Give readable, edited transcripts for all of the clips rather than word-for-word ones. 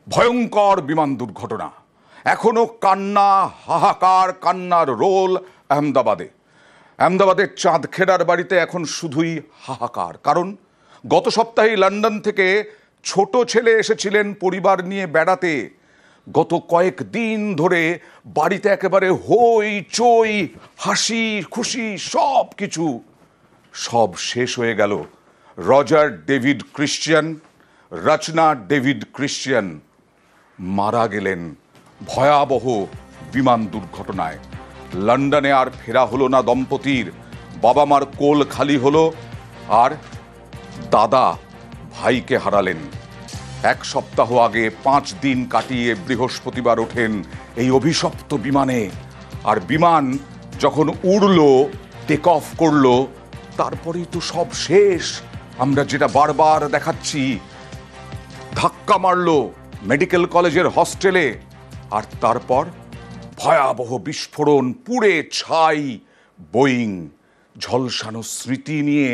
ভয়ঙ্কর বিমান দুর্ঘটনা। এখনো কান্না, হাহাকার, কান্নার রোল আহমেদাবাদের চাঁদখেড়ার বাড়িতে এখন শুধুই হাহাকার। কারণ গত সপ্তাহে লন্ডন থেকে ছোট ছেলে এসেছিলেন পরিবার নিয়ে বেড়াতে। গত কয়েকদিন ধরে বাড়িতে একেবারে হই চই, হাসি খুশি সব কিছু সব শেষ হয়ে গেল। রজার ডেভিড ক্রিশ্চিয়ান, রচনা ডেভিড ক্রিশ্চিয়ান মারা গেলেন ভয়াবহ বিমান দুর্ঘটনায়। লন্ডনে আর ফেরা হলো না দম্পতির। বাবা মার কোল খালি হলো, আর দাদা ভাইকে হারালেন। এক সপ্তাহ আগে 5 দিন কাটিয়ে বৃহস্পতিবার ওঠেন এই অভিশপ্ত বিমানে। আর বিমান যখন উড়লো, টেক অফ করলো, তারপরেই তো সব শেষ। আমরা যেটা বারবার দেখাচ্ছি, ধাক্কা মারলো মেডিকেল কলেজের হস্টেলে, আর তারপর ভয়াবহ বিস্ফোরণ, পুড়ে ছাই বোয়িং। ঝলসানো স্মৃতি নিয়ে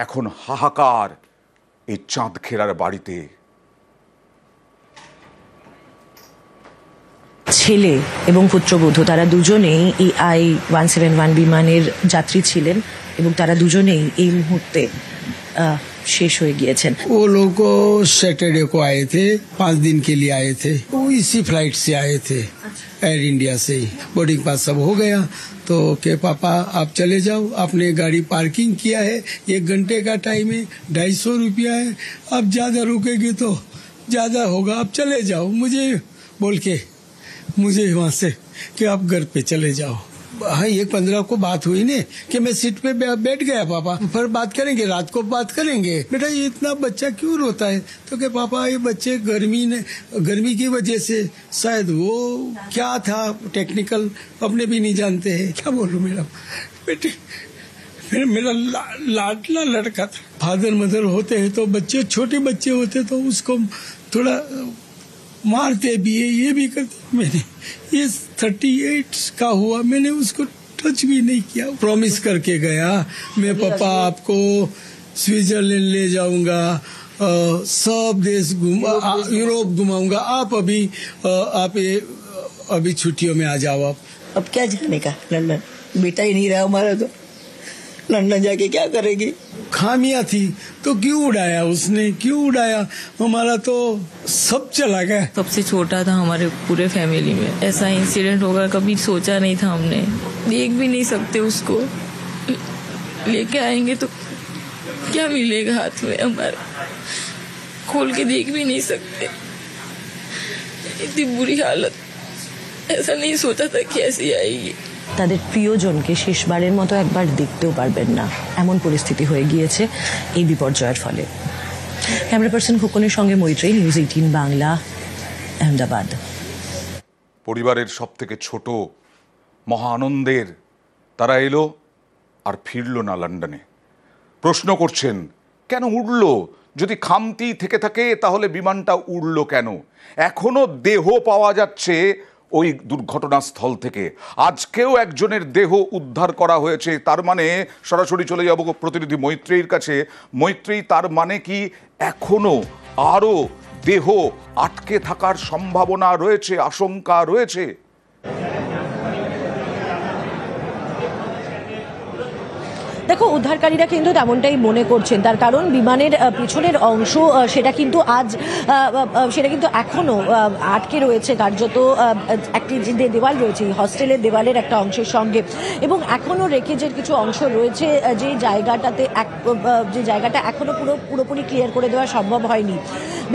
এখন হাহাকার এই চাঁদখেড়ার বাড়িতে। ছেলে এবং পুত্রবধূ তারা দুজনেই এই I-171 বিমানের যাত্রী ছিলেন এবং তারা দুজনেই এই মুহূর্তে शेष हो गए थे। वो लोग को सैटरडे को आए थे, 5 दिन के लिए आए थे। वो इसी फ्लाइट से आए थे, एयर इंडिया से ही। बोर्डिंग पास सब हो गया तो के पापा आप चले जाओ, आपने गाड़ी पार्किंग किया है, 1 घंटे का टाइम है, 250 रुपया है, आप ज्यादा रुकेंगे तो ज्यादा होगा, आप चले जाओ। मुझे बोल के मुझे वहाँ से कि आप घर पे चले जाओ। हाँ, 1:15 को बात हुई ने कि मैं सीट पे बैठ गया पापा, फिर बात करेंगे, रात को बात करेंगे। बेटा ये इतना बच्चा क्यों रोता है? तो के पापा ये बच्चे गर्मी की वजह से शायद वो क्या था टेक्निकल अपने भी नहीं जानते हैं। क्या बोलूं मैडम, बेटे मेरा लाडला लड़का था। फादर मदर होते हैं तो बच्चे, छोटे बच्चे होते तो उसको थोड़ा मारते भी है, ये भी करते। मैंने ये 38 का हुआ, मैंने उसको टच भी नहीं किया। प्रॉमिस करके गया मैं पापा आपको स्विट्जरलैंड ले जाऊंगा, सब देश यूरोप घुमाऊंगा, आप अभी छुट्टियों में आ जाओ। आप अब क्या जाने का, लंदन बेटा ही नहीं रहा हमारा, तो लंदन जाके क्या करेगी? खामियां थी तो क्यों उड़ाया उसने, क्यों उड़ाया? हमारा तो सब चला गया। सबसे छोटा था हमारे पूरे फैमिली में, ऐसा इंसिडेंट होगा कभी सोचा नहीं था हमने। देख भी नहीं सकते उसको, लेके आएंगे तो क्या मिलेगा हाथ में हमारे, खोल के देख भी नहीं सकते। इतनी बुरी हालत, ऐसा नहीं सोचा था कि ऐसी आएगी। তাদের প্রিয়জনকে শেষবারের মতো একবার দেখতেও পারবেন না, এমন পরিস্থিতি হয়ে গিয়েছে এই বিপর্যয়ের ফলে। ক্যামেরা পার্সন খোকনের সঙ্গে মৈত্রী, নিউজ 18 বাংলা, আহমেদাবাদ। পরিবারের সব থেকে ছোট, মহা আনন্দের, তারা এলো আর ফিরল না লন্ডনে। প্রশ্ন করছেন কেন উড়ল? যদি খামতি থেকে থাকে তাহলে বিমানটা উড়ল কেন? এখনো দেহ পাওয়া যাচ্ছে ওই দুর্ঘটনাস্থল থেকে। আজকেও একজনের দেহ উদ্ধার করা হয়েছে। তার মানে সরাসরি চলে যাব প্রতিনিধি মৈত্রীর কাছে। মৈত্রী, তার মানে কি এখনো আরও দেহ আটকে থাকার সম্ভাবনা রয়েছে, আশঙ্কা রয়েছে? দেখো, উদ্ধারকারীরা কিন্তু তেমনটাই মনে করছেন। তার কারণ বিমানের পিছনের অংশ সেটা কিন্তু এখনো আটকে রয়েছে কার্যত একটি যে দেওয়াল রয়েছে হস্টেলের দেওয়ালের একটা অংশের সঙ্গে, এবং এখনো রেখেজের কিছু অংশ রয়েছে যে জায়গাটা এখনো পুরোপুরি ক্লিয়ার করে দেওয়া সম্ভব হয়নি।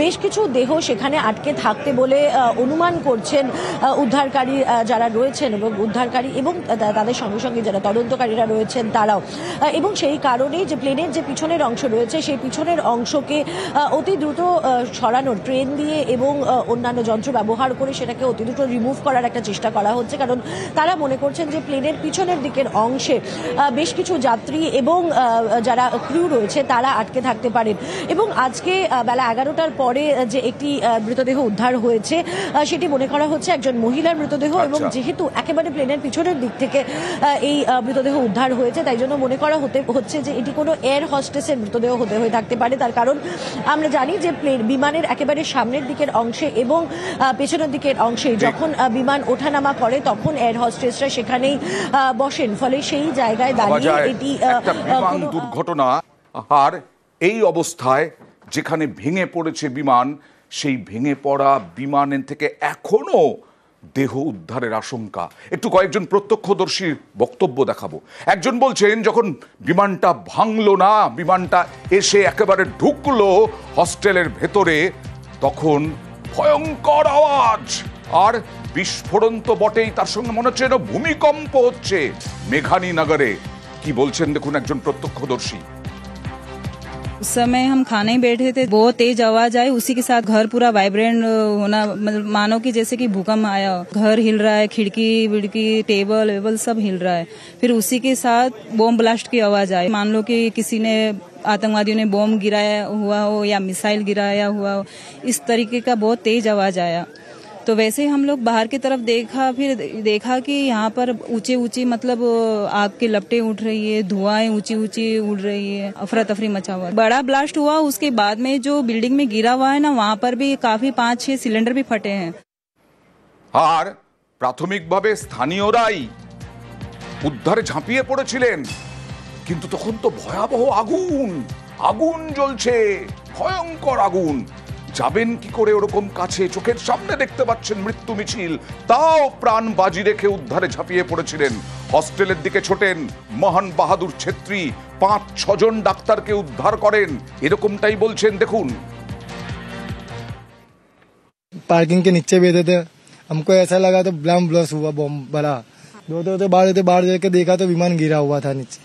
বেশ কিছু দেহ সেখানে আটকে থাকতে বলে অনুমান করছেন উদ্ধারকারী যারা রয়েছেন এবং উদ্ধারকারী এবং তাদের সঙ্গে সঙ্গে যারা তদন্তকারীরা রয়েছেন তারাও। এবং সেই কারণেই যে প্লেনের যে পিছনের অংশ রয়েছে সেই পিছনের অংশকে অতি দ্রুত সরানোর, ট্রেন দিয়ে এবং অন্যান্য যন্ত্র ব্যবহার করে সেটাকে অতি দ্রুত রিমুভ করার একটা চেষ্টা করা হচ্ছে। কারণ তারা মনে করছেন যে প্লেনের পিছনের দিকের অংশে বেশ কিছু যাত্রী এবং যারা ক্রু রয়েছে তারা আটকে থাকতে পারেন। এবং আজকে বেলা 11টার পর পরে যে একটি মৃতদেহ উদ্ধার হয়েছে সেটি মনে করা হচ্ছে একজন মহিলার মৃতদেহ, এবং যেহেতু একেবারে প্লেনের পিছনের দিক থেকে এই মৃতদেহ উদ্ধার হয়েছে, তাই জন্য মনে করা হচ্ছে যে এটি কোনো এয়ার হোস্টেসের মৃতদেহ হয়ে থাকতে পারে। তার কারণ আমরা জানি যে বিমানের একেবারে সামনের দিকের অংশে এবং পেছনের দিকের অংশে যখন বিমান ওঠানামা করে তখন এয়ার হোস্টেসরা সেখানেই বসেন, ফলে সেই জায়গায় দাঁড়িয়ে এটি বিমান দুর্ঘটনা। আর এই অবস্থায় যেখানে ভেঙে পড়েছে বিমান, সেই ভেঙে পড়া বিমানের থেকে এখনো দেহ উদ্ধারের আশঙ্কা। একটু কয়েকজন প্রত্যক্ষদর্শীর বক্তব্য দেখাবো। একজন বলছেন যখন বিমানটা ভাঙলো না, বিমানটা এসে একেবারে ঢুকলো হস্টেলের ভেতরে, তখন ভয়ঙ্কর আওয়াজ আর বিস্ফোরণ তো বটেই, তার সঙ্গে মনে হচ্ছে যেন ভূমিকম্প হচ্ছে মেঘানী নগরে। কি বলছেন দেখুন একজন প্রত্যক্ষদর্শী। उस समय हम खाने ही बैठे थे, बहुत तेज आवाज आई, उसी के साथ घर पूरा वाइब्रेंट होना, मतलब मानो कि जैसे कि भूकंप आया, घर हिल रहा है, खिड़की विड़की टेबल वेबल सब हिल रहा है। फिर उसी के साथ बॉम्ब ब्लास्ट की आवाज आई, मान लो कि किसी ने आतंकवादियों ने बॉम्ब गिराया हुआ हो या मिसाइल गिराया हुआ हो, इस तरीके का बहुत तेज आवाज आया। तो वैसे हम लोग बाहर की तरफ देखा, फिर देखा कि यहाँ पर ऊंचे ऊंची मतलब आग की लपटें उठ रही है, धुआं ऊंची ऊंची उड़ रही है, अफरा तफरी मचा हुआ है। बड़ा ब्लास्ट हुआ, उसके बाद में जो बिल्डिंग में गिरा हुआ है ना, वहाँ पर भी काफी 5-6 सिलेंडर भी फटे हैं। আর প্রাথমিকভাবে স্থানীয়রাই উদ্ধারে ঝাঁপিয়ে পড়েছিলেন, কিন্তু তখন তো ভয়াবহ আগুন, আগুন জ্বলছে, ভয়ঙ্কর আগুন। যাবেন কি করে ওরকম কাছে, চোখের সামনে দেখতে পাচ্ছেন মৃত্যু মিছিল, তাও প্রাণ বাজি রেখে উদ্ধারে ঝাঁপিয়ে পড়েছিলেন। হস্টেলের দিকে ছোটেন মহান বাহাদুর ছেত্রী, 5-6 জন ডাক্তারকে উদ্ধার করেন, এরকমটাই বলছেন দেখুন। पार्किंग के नीचे बैठे थे, हमको ऐसा लगा तो बम ब्लास्ट हुआ, बम बड़ा दो बाहर जाके देखा तो विमान गिरा हुआ था नीचे।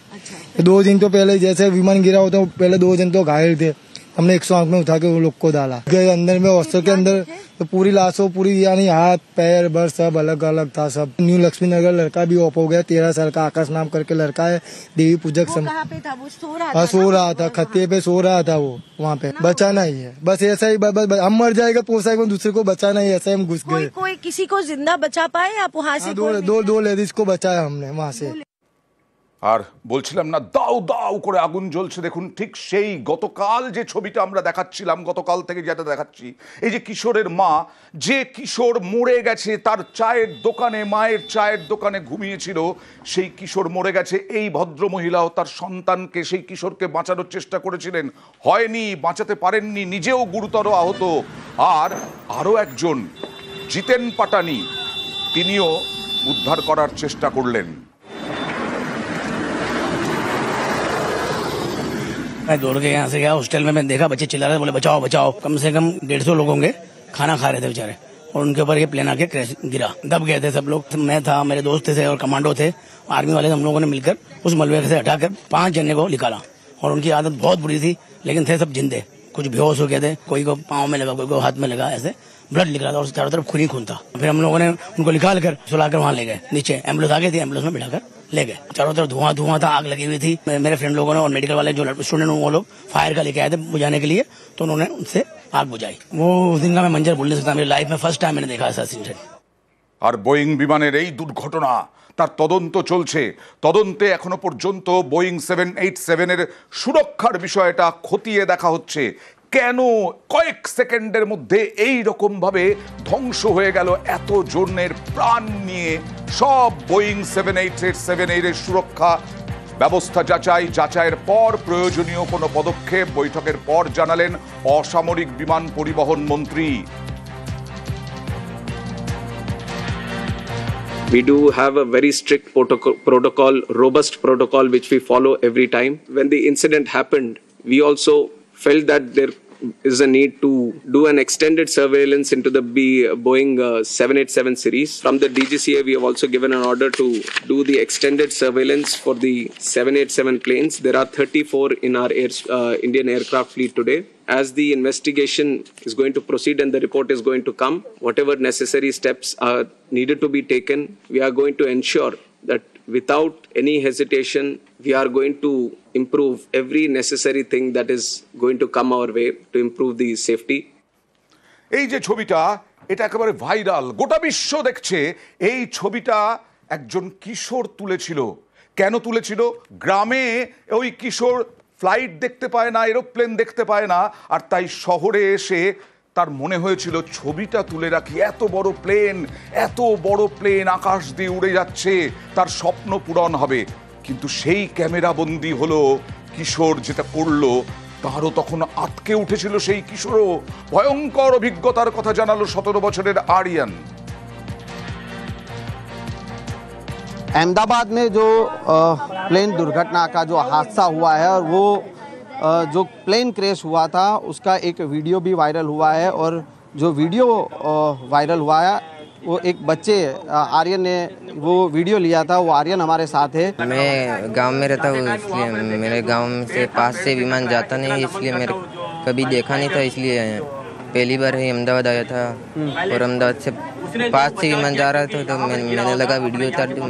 2 दिन तो पहले जैसे विमान गिरा हुआ तो पहले 2 दिन तो घायल थे, हमने 108 में उठा के वो लोग को डाला। अंदर में हॉस्टल के अंदर तो पूरी लाशों पूरी, यानी हाथ पैर बर सब अलग अलग था सब। न्यू लक्ष्मी नगर लड़का भी ऑफ हो गया, 13 साल का आकाश नाम करके लड़का है, देवी पूजक सो रहा था, खत्ते पे सो रहा था वो, वहाँ पे बचाना ही है बस, ऐसा ही हम मर जाएगा पोसाएगा, दूसरे को बचाना ही, ऐसा हम घुस गए। कोई किसी को जिंदा बचा पाए आप वहाँ से? दो लेडीज को बचाया हमने वहाँ से। আর বলছিলাম না, দাউ দাউ করে আগুন জ্বলছে দেখুন। ঠিক সেই গতকাল যে ছবিটা আমরা দেখাচ্ছিলাম, গতকাল থেকে যেটা দেখাচ্ছি, এই যে কিশোরের মা, যে কিশোর মরে গেছে, তার চায়ের দোকানে, মায়ের চায়ের দোকানে ঘুমিয়েছিল, সেই কিশোর মরে গেছে। এই ভদ্র মহিলাও তার সন্তানকে, সেই কিশোরকে বাঁচানোর চেষ্টা করেছিলেন, হয়নি, বাঁচাতে পারেননি, নিজেও গুরুতর আহত। আর আরো একজন জিতেন পাটানি, তিনিও উদ্ধার করার চেষ্টা করলেন। मैं दौड़ के यहाँ से गया हॉस्टल में, मैं देखा बच्चे चिल्ला रहे, बोले बचाओ बचाओ। कम से कम 150 लोग होंगे, खाना खा रहे थे बेचारे, और उनके ऊपर ये प्लेन आके क्रैश गिरा, दब गए थे सब लोग। मैं था, मेरे दोस्त थे और कमांडो थे, आर्मी वाले, हम लोगों ने मिलकर उस मलबे से हटाकर 5 जने को निकाला। और उनकी आदत बहुत बुरी थी, लेकिन थे सब जिंदे, कुछ बेहोश हो गए थे, कोई को पाँव में लगा, कोई को हाथ में लगा, ऐसे ब्लड निकला था और चारों तरफ खून ही खून था। फिर हम लोगों ने उनको निकाल कर सुलाकर वहाँ ले गए नीचे, एम्बुलेंस आ गई थी, एम्बुलेंस में बिठाकर ले गए। चारों तरफ धुआं था, आग लगी हुई थी। मेरे फ्रेंड लोगों ने और मेडिकल वाले जो स्टूडेंट वो लोग फायर का लेके आए थे बुझाने के लिए, तो उन्होंने उनसे आग बुझाई। वो उस दिन का मैं मंजर भूल नहीं सकता, मेरी लाइफ में फर्स्ट टाइम मैंने देखा ऐसा सीन। আর বোয়িং বিমানের এই দুর্ঘটনা, তার তদন্ত চলছে। তদন্তে এখনো পর্যন্ত বোয়িং 787 এর সুরক্ষার বিষয়টা খতিয়ে দেখা হচ্ছে। কেন কয়েক সেকেন্ডের মধ্যে এই রকম ভাবে ধ্বংস হয়ে গেল এত জনের প্রাণ নিয়ে? সব বোয়িং 787 এর সুরক্ষা ব্যবস্থা যাচাইয়ের পর প্রয়োজনীয় কোনো পদক্ষেপ বৈঠকের পর জানালেন অসামরিক বিমান পরিবহন মন্ত্রী। We do have a very strict protocol, robust protocol, which we follow every time. When the incident happened, we also felt that there is a need to do an extended surveillance into the Boeing 787 series. From the DGCA, we have also given an order to do the extended surveillance for the 787 planes. There are 34 in our Indian aircraft fleet today. As the investigation is going to proceed and the report is going to come, whatever necessary steps are needed to be taken, we are going to ensure that without any hesitation, we are going to improve every necessary thing that is going to come our way to improve the safety. এই যে ছবিটা, এটা একেবারে viral, গোটা বিশ্ব দেখছে। এই ছবিটা একজন কিশোর তুলেছিল। কেন তুলেছিল? গ্রামে ওই কিশোর ফ্লাইট দেখতে পায় না, এরোপ্লেন দেখতে পায় না, আর তাই শহরে এসে তার মনে হয়েছিল ছবিটা তুলে রাখি। এত বড় প্লেন আকাশ দিয়ে উড়ে যাচ্ছে, তার স্বপ্ন পূরণ হবে। কিন্তু সেই ক্যামেরা বন্দি হলো কিশোর যেটা করলো, তারও তখন আটকে উঠেছিল সেই কিশোরও। ভয়ঙ্কর অভিজ্ঞতার কথা জানালো 17 বছরের আরিয়ান। अहमदाबाद में जो प्लेन दुर्घटना का जो हादसा हुआ है, और वो जो प्लेन क्रैश हुआ था उसका एक वीडियो भी वायरल हुआ है। और जो वीडियो वायरल हुआ है वो एक बच्चे आर्यन ने वो वीडियो लिया था। वो आर्यन हमारे साथ है। मैं गांव में रहता हूँ, इसलिए मेरे गांव से पास से विमान जाता नहीं, इसलिए मेरे कभी देखा नहीं था, इसलिए पहली बार ही अहमदाबाद आया था। और अहमदाबाद से पास से विमान जा रहा था, तो मैंने लगा वीडियो उतार दूँ,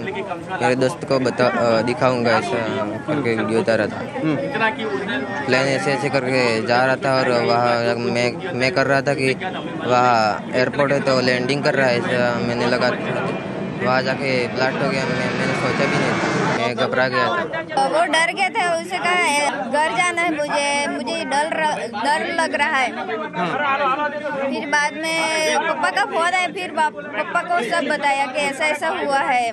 मेरे दोस्त को दिखाऊंगा, ऐसा करके वीडियो उतारा था। प्लेन ऐसे करके जा रहा था, और वहाँ मैं कर रहा था कि वहाँ एयरपोर्ट है तो लैंडिंग कर रहा है, ऐसा मैंने लगा। वहाँ जाके ब्लास्ट हो गया, मैंने सोचा भी नहीं था, मैं घबरा गया था। वो डर गए थे, उसे कहा घर जाना है, मुझे डर लग रहा है। फिर बाद में पापा का फोन आया, फिर पापा को सब बताया कि ऐसा ऐसा हुआ है,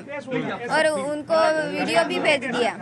और उनको वीडियो भी भेज दिया।